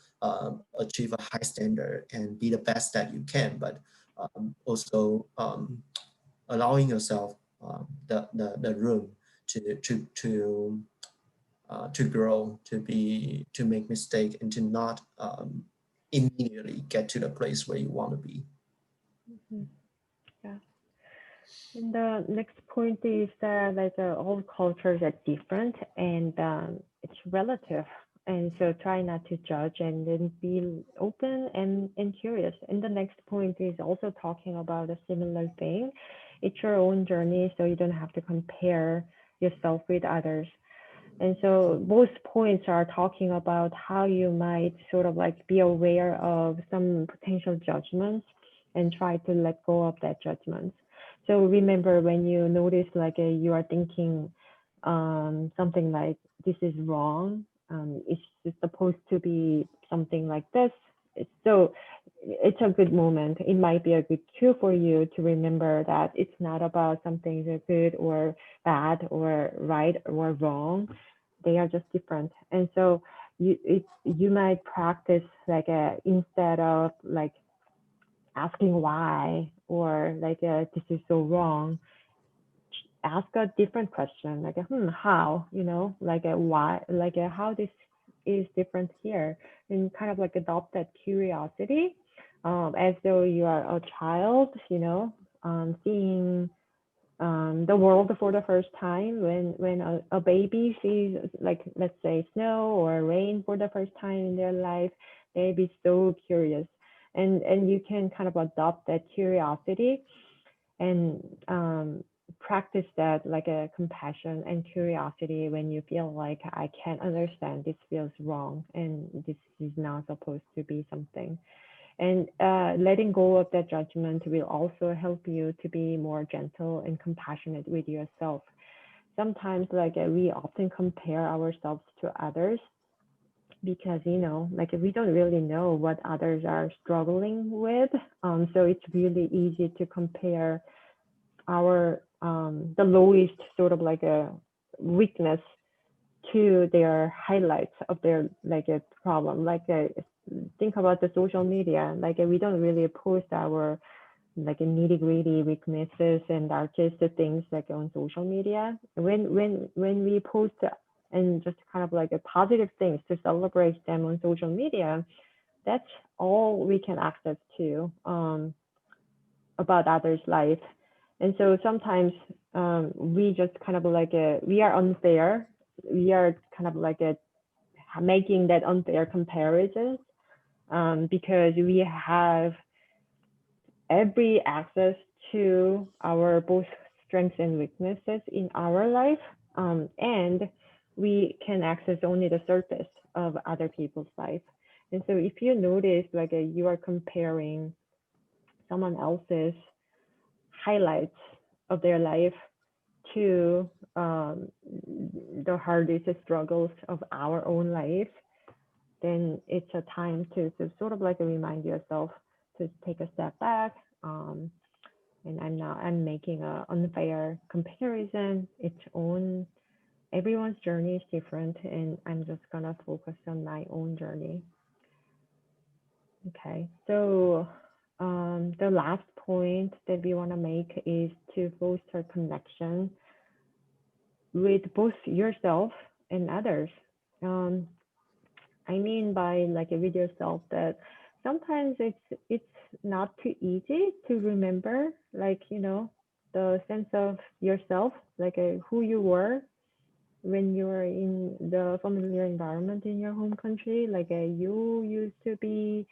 achieve a high standard and be the best that you can, but also allowing yourself the room to grow, to make mistake, and to not immediately get to the place where you want to be. Mhm. Yeah. And the next point is that like all cultures are different and it's relative. And so try not to judge and then be open and curious. And the next point is also talking about a similar thing. It's your own journey, so you don't have to compare yourself with others. And so both points are talking about how you might sort of like be aware of some potential judgments and try to let go of that judgment. So remember when you notice like you are thinking something like this is wrong, it's supposed to be something like this. So it's a good moment. It might be a good cue for you to remember that it's not about something that's good or bad or right or wrong. They are just different. And so you might practice like instead of like asking why or like this is so wrong, ask a different question like how, like why, like how this is different here, and kind of like adopt that curiosity as though you are a child, seeing the world for the first time. When a baby sees, like, let's say snow or rain for the first time in their life, they'd be so curious, and you can kind of adopt that curiosity and practice that, like a compassion and curiosity when you feel like I can't understand, this feels wrong and this is not supposed to be something. And letting go of that judgment will also help you to be more gentle and compassionate with yourself. Sometimes like we often compare ourselves to others because, like we don't really know what others are struggling with. So it's really easy to compare our the lowest sort of like a weakness to their highlights of their like a problem. Like think about the social media, like we don't really post our like nitty gritty weaknesses and artistic things like on social media. When we post and just kind of like a positive things to celebrate them on social media, that's all we can access to about others' life. And so sometimes we just kind of like we are unfair. We are kind of like making that unfair comparison because we have every access to our both strengths and weaknesses in our life, and we can access only the surface of other people's life. And so if you notice like you are comparing someone else's highlights of their life to the hardest struggles of our own life, then it's a time to sort of like remind yourself to take a step back. And I'm making an unfair comparison. Everyone's journey is different, and I'm just gonna focus on my own journey. Okay, so the last point that we want to make is to foster connection with both yourself and others. I mean by like with yourself that sometimes it's not too easy to remember, like the sense of yourself, like who you were when you were in the familiar environment in your home country. Like you used to be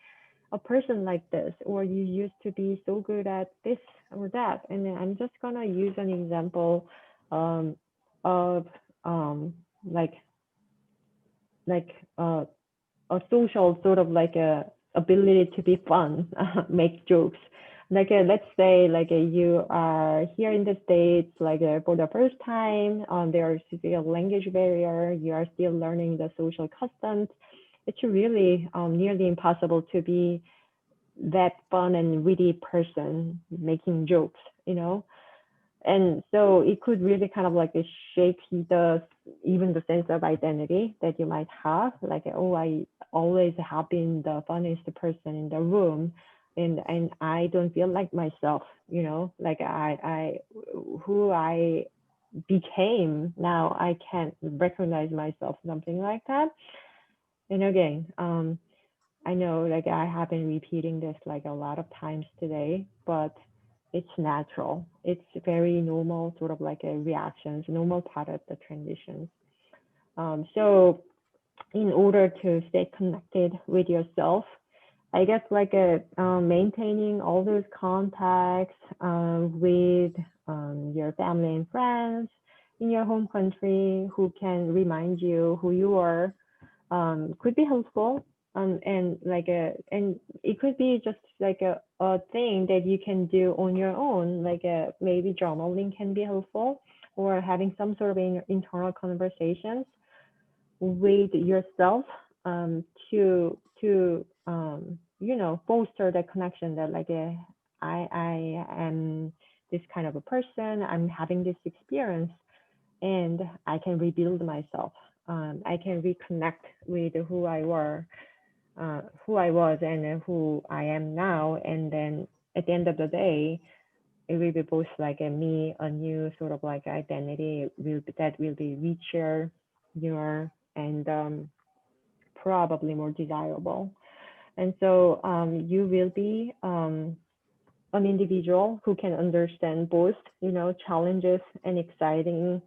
a person like this, or you used to be so good at this or that. And then I'm just gonna use an example of like a social sort of like a ability to be fun, make jokes. Like let's say like you are here in the States, like for the first time, there's still a language barrier, you are still learning the social customs. It's really nearly impossible to be that fun and witty person making jokes, And so it could really kind of like shake even the sense of identity that you might have, like, oh, I always have been the funniest person in the room, and I don't feel like myself, you know, like I who I became now, I can't recognize myself, something like that. And again, I know like I have been repeating this like a lot of times today, but it's natural. It's very normal, sort of like a reactions, normal part of the transitions. So in order to stay connected with yourself, I guess like maintaining all those contacts with your family and friends in your home country who can remind you who you are could be helpful. And it could be just like a thing that you can do on your own, like maybe journaling can be helpful, or having some sort of internal conversations with yourself to you know, foster the connection that like I am this kind of a person, I'm having this experience, and I can rebuild myself. I can reconnect with who I was and who I am now. And then at the end of the day, it will be both like a new sort of like identity that will be richer, newer, and probably more desirable. And so you will be an individual who can understand both, you know, challenges and excitements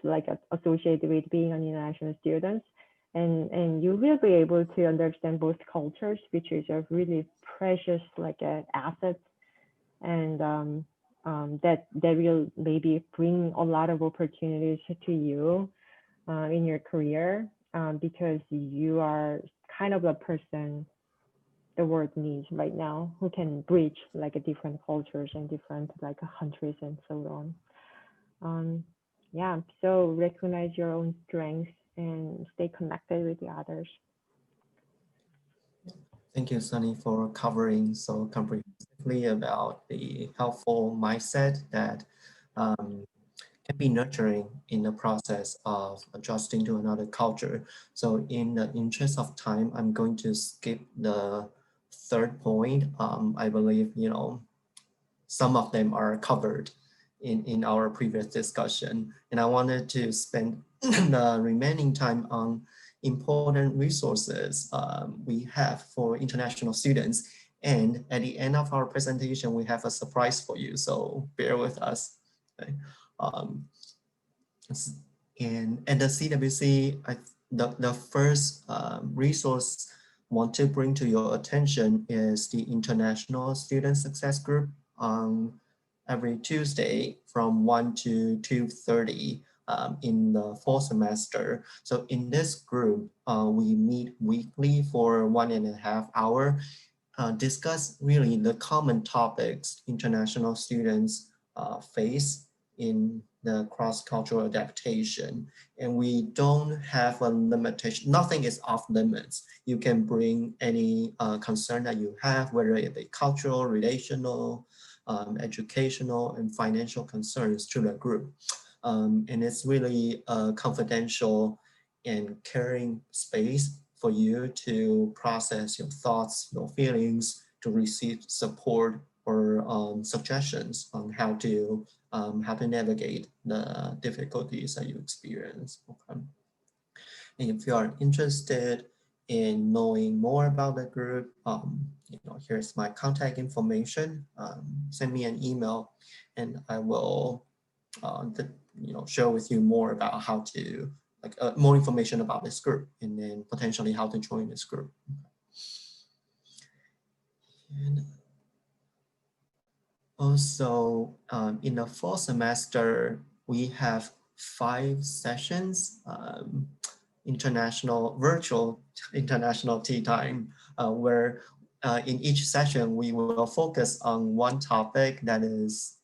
like associated with being an international student. And you will be able to understand both cultures, which is a really precious like asset, and that will maybe bring a lot of opportunities to you in your career, because you are kind of a person the world needs right now, who can bridge like different cultures and different like countries and so on. Yeah, so recognize your own strengths and stay connected with the others. Thank you, Sunny, for covering so comprehensively about the helpful mindset that can be nurturing in the process of adjusting to another culture. So in the interest of time, I'm going to skip the third point. I believe, you know, some of them are covered in our previous discussion. And I wanted to spend the remaining time on important resources we have for international students. And at the end of our presentation, we have a surprise for you, so bear with us. Okay. And at the CWC, the first resource want to bring to your attention is the International Student Success Group on every Tuesday from 1 to 2:30 in the fall semester. So in this group, we meet weekly for 1.5 hours, discuss really the common topics international students face in the cross-cultural adaptation. And we don't have a limitation, nothing is off limits. You can bring any concern that you have, whether it be cultural, relational, educational, and financial concerns to the group. And it's really a confidential and caring space for you to process your thoughts, your feelings, to receive support or suggestions on how to navigate the difficulties that you experience. Okay. And if you are interested in knowing more about the group, you know, here's my contact information. Send me an email, and I will, you know, share with you more about how to more information about this group, and then potentially how to join this group. And also, in the fall semester, we have 5 sessions, virtual international tea time, where in each session, we will focus on one topic that is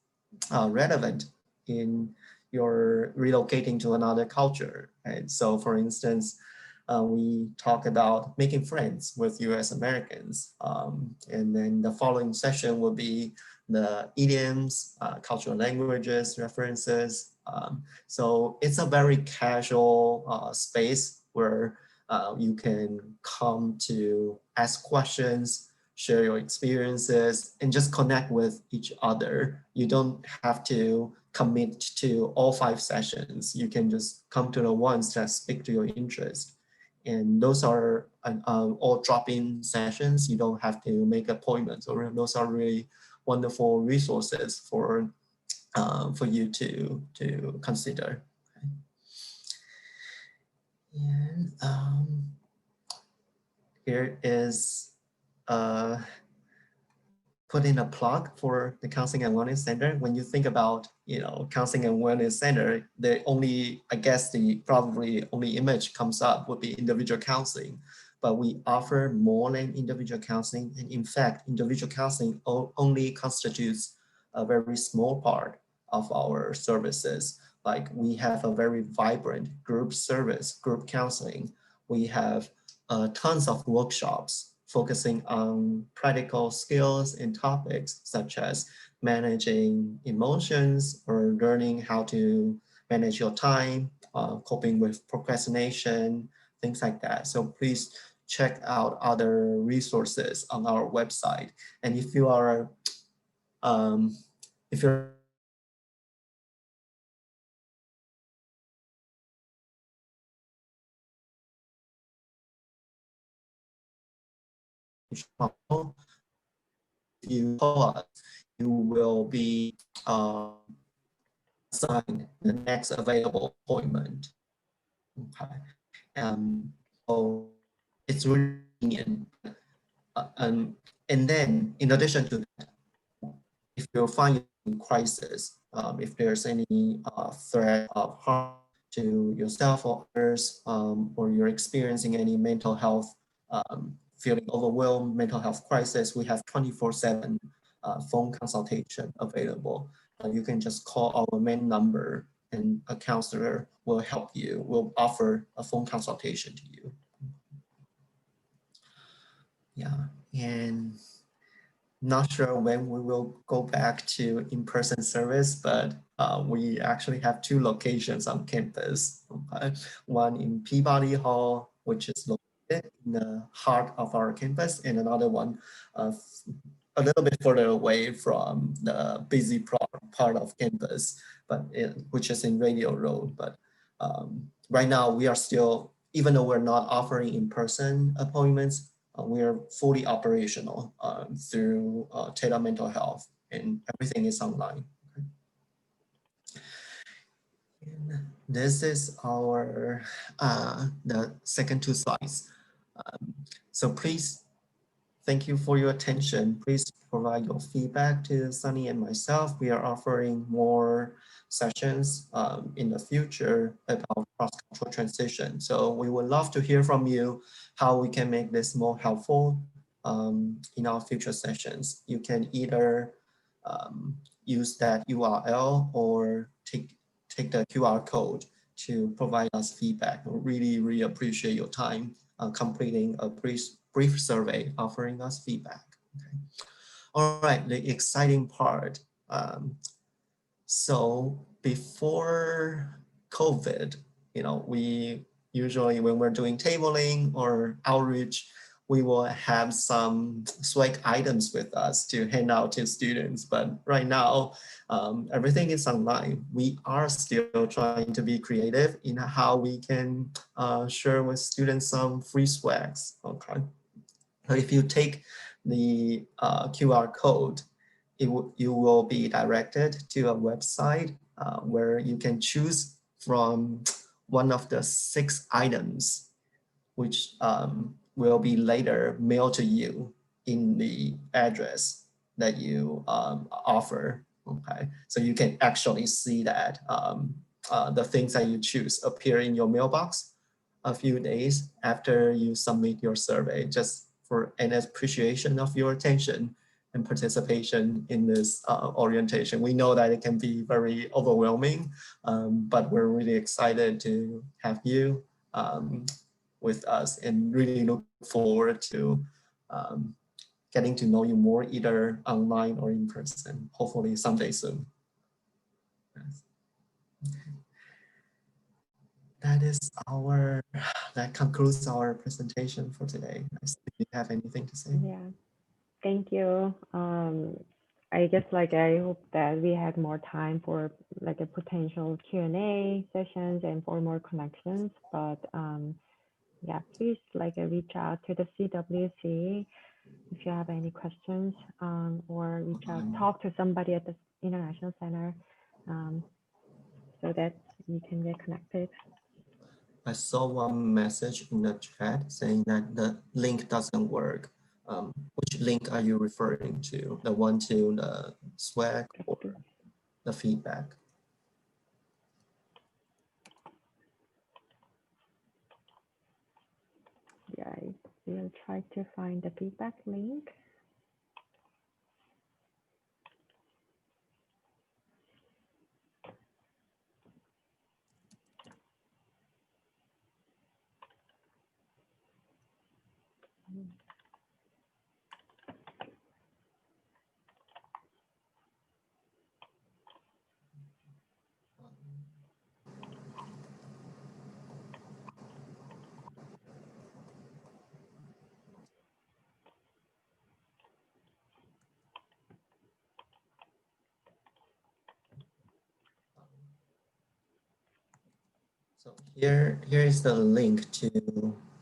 relevant in your relocating to another culture. Right? So for instance, we talk about making friends with US Americans. And then the following session will be the idioms, cultural languages, references. So it's a very casual space where you can come to ask questions, share your experiences, and just connect with each other. You don't have to commit to all 5 sessions. You can just come to the ones that speak to your interest. And those are all drop-in sessions. You don't have to make appointments, or those are really wonderful resources for you to consider. And here is put in a plug for the Counseling and Wellness Center. When you think about, Counseling and Wellness Center, I guess the probably only image comes up would be individual counseling, but we offer more than individual counseling. And in fact, individual counseling only constitutes a very small part of our services. Like, we have a very vibrant group service, group counseling. We have tons of workshops focusing on practical skills and topics such as managing emotions or learning how to manage your time, coping with procrastination, things like that. So please check out other resources on our website. And if you're you call us, you will be assigned the next available appointment. Okay. So it's really convenient. And then, in addition to that, if you find in crisis, if there's any threat of harm to yourself or others, or you're experiencing any mental health, feeling overwhelmed, mental health crisis, we have 24/7 phone consultation available. You can just call our main number and a counselor will help you, will offer a phone consultation to you. Yeah, and not sure when we will go back to in-person service, but we actually have 2 locations on campus. Okay? One in Peabody Hall, which is located in the heart of our campus, and another one a little bit further away from the busy part of campus, but which is in Radio Road. But right now we are still, even though we're not offering in-person appointments, we are fully operational through Theta Mental Health, and everything is online. And this is our the second 2 slides. So please, thank you for your attention. Please provide your feedback to Sunny and myself. We are offering more sessions in the future about cross-cultural transition. So we would love to hear from you how we can make this more helpful in our future sessions. You can either use that URL or take the QR code to provide us feedback. We really appreciate your time completing a brief survey offering us feedback. Okay. All right, the exciting part. So before COVID, we usually, when we're doing tabling or outreach, we will have some swag items with us to hand out to students. But right now, everything is online. We are still trying to be creative in how we can share with students some free swags. Okay. So if you take the QR code, you will be directed to a website where you can choose from one of the 6 items, which will be later mailed to you in the address that you offer. Okay, so you can actually see that the things that you choose appear in your mailbox a few days after you submit your survey, just for an appreciation of your attention and participation in this orientation. We know that it can be very overwhelming, but we're really excited to have you with us and really look forward to getting to know you more, either online or in person, hopefully someday soon. Yes. Okay. That concludes our presentation for today. Do you have anything to say? Yeah, thank you. I guess like I hope that we had more time for like a potential Q&A sessions and for more connections, but yeah, please like reach out to the CWC if you have any questions, or reach out, talk to somebody at the International Center, so that you can get connected. I saw one message in the chat saying that the link doesn't work. Which link are you referring to? The one to the swag or the feedback? Yeah, I will try to find the feedback link. So here is the link to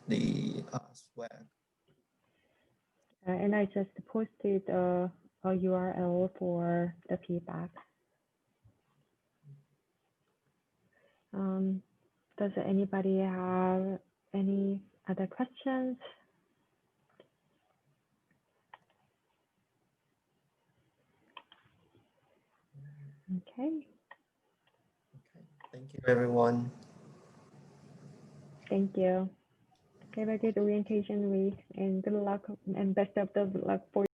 the swag. And I just posted a URL for the feedback. Does anybody have any other questions? Okay. Okay. Thank you, everyone. Thank you. Have a good orientation week and good luck and best of the luck for